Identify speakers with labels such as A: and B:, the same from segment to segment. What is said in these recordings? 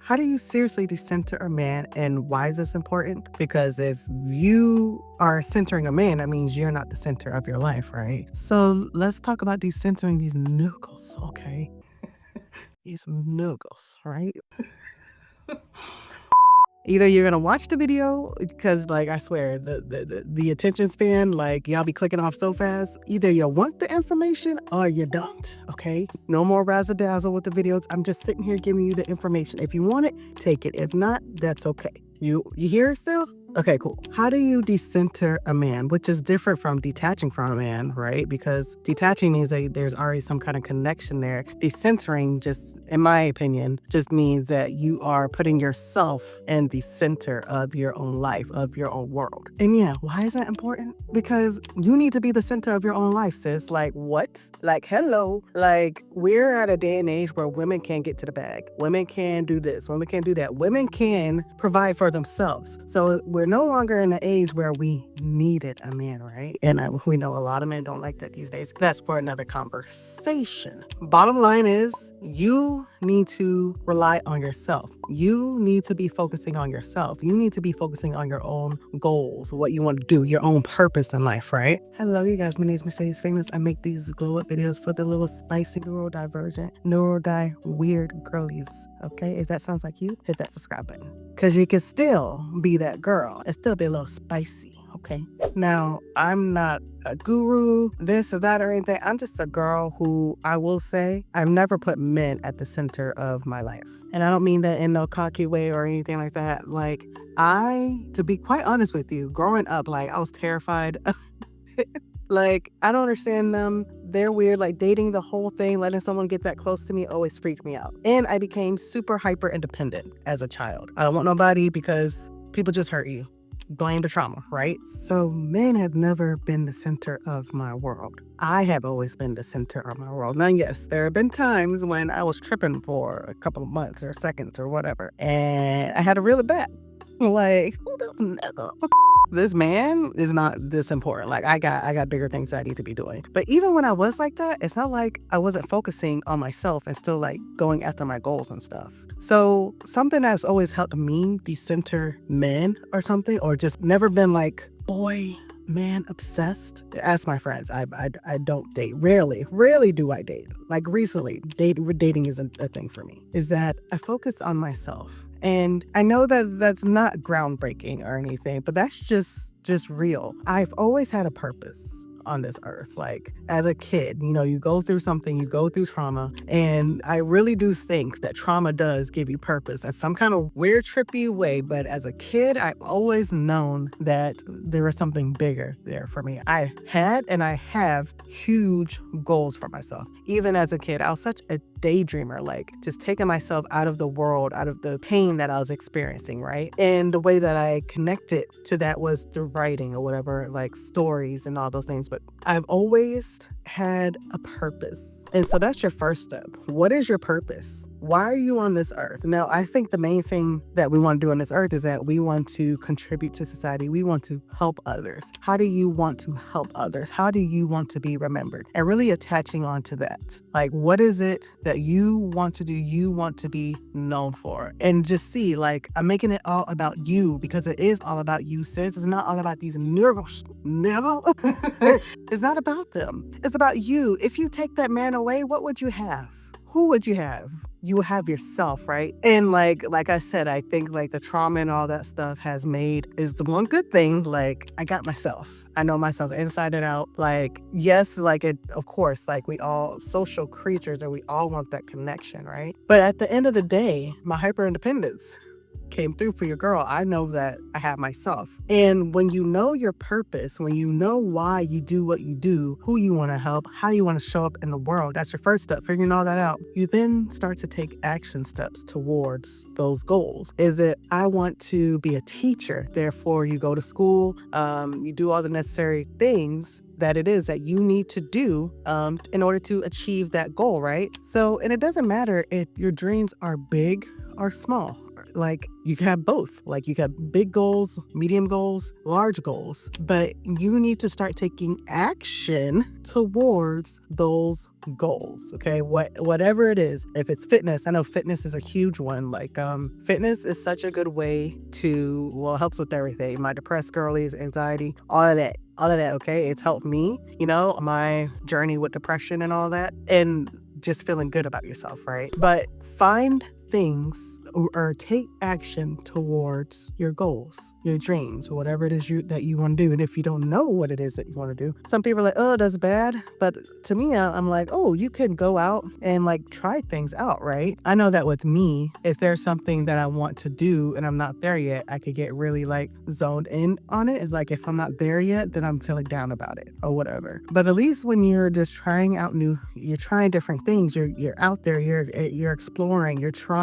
A: How do you seriously decenter a man, and why is this important? Because if you are centering a man, that means you're not the center of your life, right? So let's talk about decentering these noodles, okay? These noodles, right? Either you're gonna watch the video, because like I swear the attention span, like y'all be clicking off so fast. Either you want the information or you don't. Okay, no more razzle dazzle with the videos. I'm just sitting here giving you the information. If you want it, take it. If not, that's okay. You hear it still? Okay, cool. How do you decenter a man, which is different from detaching from a man, right? Because detaching means there's already some kind of connection there. Decentering, just in my opinion, just means that you are putting yourself in the center of your own life, of your own world. And yeah, why is that important? Because you need to be the center of your own life, sis. Like, what? Like, hello. Like, we're at a day and age where women can't get to the bag. Women can do this. Women can do that. Women can provide for themselves. So we're no longer in the age where we needed a man, right? And we know a lot of men don't like that these days. That's for another conversation. Bottom line is, you need to rely on yourself. You need to be focusing on yourself. You need to be focusing on your own goals, what you want to do, your own purpose in life, right? Hello, you guys. My name is Mercedes Famous. I make these glow up videos for the little spicy neurodivergent, weird girlies. Okay, if that sounds like you, hit that subscribe button, because you can still be that girl and still be a little spicy. Okay, now I'm not a guru, this or that or anything. I'm just a girl who, I will say, I've never put men at the center of my life. And I don't mean that in no cocky way or anything like that. Like, to be quite honest with you, growing up, like, I was terrified. Like, I don't understand them. They're weird. Like, dating, the whole thing, letting someone get that close to me always freaked me out. And I became super hyper independent as a child. I don't want nobody because people just hurt you. Blame the trauma, right? So men have never been the center of my world. I have always been the center of my world. Now, yes, there have been times when I was tripping for a couple of months or seconds or whatever, and I had to reel it back. Like, who this nigga? This man is not this important. Like, I got bigger things that I need to be doing. But even when I was like that, it's not like I wasn't focusing on myself and still like going after my goals and stuff. So something that's always helped me decenter men or something, or just never been like boy man obsessed. Ask my friends. I don't date. Rarely do I date. Like recently, dating isn't a thing for me. Is that I focus on myself. And I know that that's not groundbreaking or anything, but that's just real. I've always had a purpose on this earth. Like, as a kid, you go through something, you go through trauma, and I really do think that trauma does give you purpose in some kind of weird, trippy way. But as a kid, I've always known that there was something bigger there for me. I had and I have huge goals for myself. Even as a kid, I was such a daydreamer, like just taking myself out of the world, out of the pain that I was experiencing, right? And the way that I connected to that was through writing or whatever, like stories and all those things. But I've always had a purpose. And so that's your first step. What is your purpose? Why are you on this earth? Now, I think the main thing that we want to do on this earth is that we want to contribute to society. We want to help others. How do you want to help others? How do you want to be remembered? And really attaching on to that. Like, what is it that you want to do, you want to be known for? And just see, like, I'm making it all about you, because it is all about you, sis. It's not all about these niggas. Never. It's not about them. It's about you. If you take that man away, what would you have? Who would you have? You will have yourself, right? And like I said, I think like the trauma and all that stuff is the one good thing. Like, I got myself. I know myself inside and out. Like, yes, like of course, like we all social creatures and we all want that connection, right? But at the end of the day, my hyper independence came through for your girl. I know that I have myself. And when you know your purpose, when you know why you do what you do, who you want to help, how you want to show up in the world, that's your first step, figuring all that out. You then start to take action steps towards those goals. Is it, I want to be a teacher, therefore you go to school, you do all the necessary things that it is that you need to do in order to achieve that goal, right? So, and it doesn't matter if your dreams are big or small like you can have both. Like you can have big goals, medium goals, large goals, but you need to start taking action towards those goals. Okay. Whatever it is, if it's fitness, I know fitness is a huge one. Like fitness is such a good way to, well, it helps with everything. My depressed girlies, anxiety, all of that. Okay. It's helped me, my journey with depression and all that. And just feeling good about yourself, right? But find things or take action towards your goals, your dreams, or whatever it is that you want to do. And if you don't know what it is that you want to do, some people are like, oh, that's bad. But to me, I'm like, oh, you can go out and like try things out, right? I know that with me, if there's something that I want to do and I'm not there yet, I could get really like zoned in on it. Like if I'm not there yet, then I'm feeling down about it or whatever. But at least when you're just trying out you're trying different things, you're out there, you're exploring, you're trying,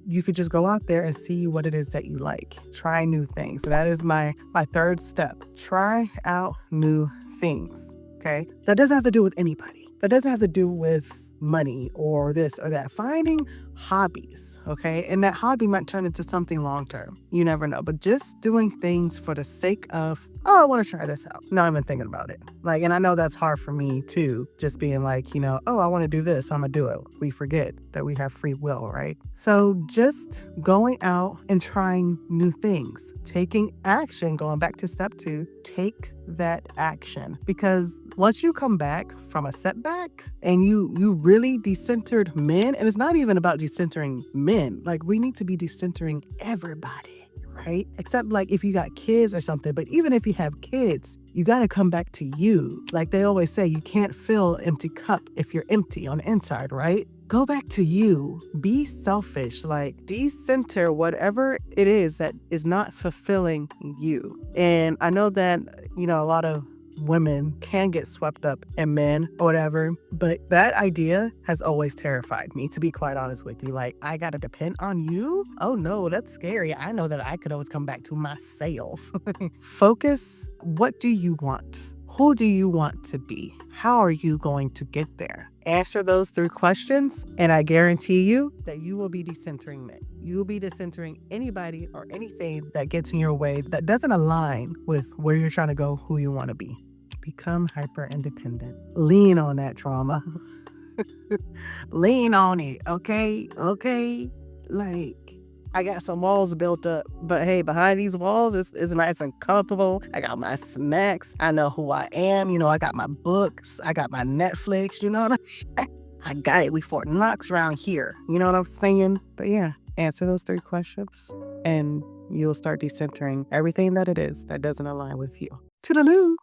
A: you could just go out there and see what it is that you like. Try new things. So that is my third step. Try out new things. Okay. That doesn't have to do with anybody. That doesn't have to do with money or this or that. Finding hobbies. Okay. And that hobby might turn into something long term. You never know. But just doing things for the sake of, oh, I want to try this out. Not even thinking about it. Like, and I know that's hard for me too. Just being like, oh, I want to do this. I'm going to do it. We forget that we have free will, right? So just going out and trying new things, taking action, going back to step 2, take that action. Because once you come back from a setback and you really decentered men, and it's not even about decentering men, like we need to be decentering everybody, right? Except like if you got kids or something, but even if you have kids, you got to come back to you. Like they always say, you can't fill an empty cup if you're empty on the inside, right? Go back to you. Be selfish, like decenter whatever it is that is not fulfilling you. And I know that, a lot of women can get swept up in men or whatever, but that idea has always terrified me, to be quite honest with you. Like, I gotta depend on you? Oh no, that's scary. I know that I could always come back to myself. Focus. What do you want? Who do you want to be? How are you going to get there? Answer those 3 questions, and I guarantee you that you will be decentering men. You will be decentering anybody or anything that gets in your way that doesn't align with where you're trying to go, who you want to be. Become hyper independent. Lean on that trauma. Lean on it, okay? Okay? Like, I got some walls built up, but hey, behind these walls, it's nice and comfortable. I got my snacks. I know who I am. I got my books. I got my Netflix. You know what I got it. We Fort Knox around here. You know what I'm saying? But yeah, answer those 3 questions and you'll start decentering everything that it is that doesn't align with you. Toodaloo.